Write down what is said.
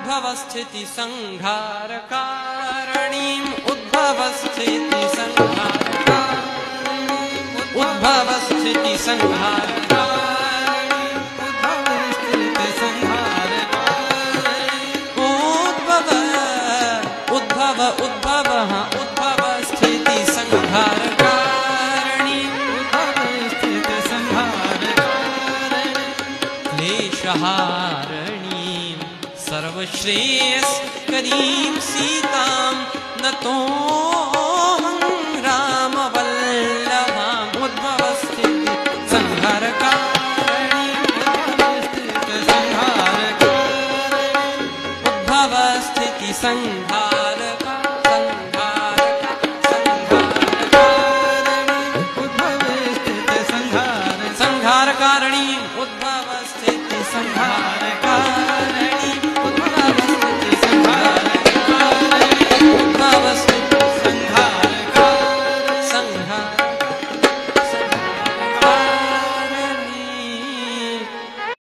उद्भवस्थिति संहारकारणीं उद्भवस्थिति संहारकारणीं उद्भवस्थिति संहारकारणीं उद्भवस्थिति संहारकारणीं उद्भव उद्भवस्थिति संहारकारणीं उद्भवस्थिति संहारकारणीं क्लेशहारणीं सर्वश्रेयस्करीं सीतां नतोऽहं रामवल्लभाम् उद्भवस्थिति संहारकारणीं उद्भवस्थिति संहारकारणीं उद्भवस्थिति संहारकारणीं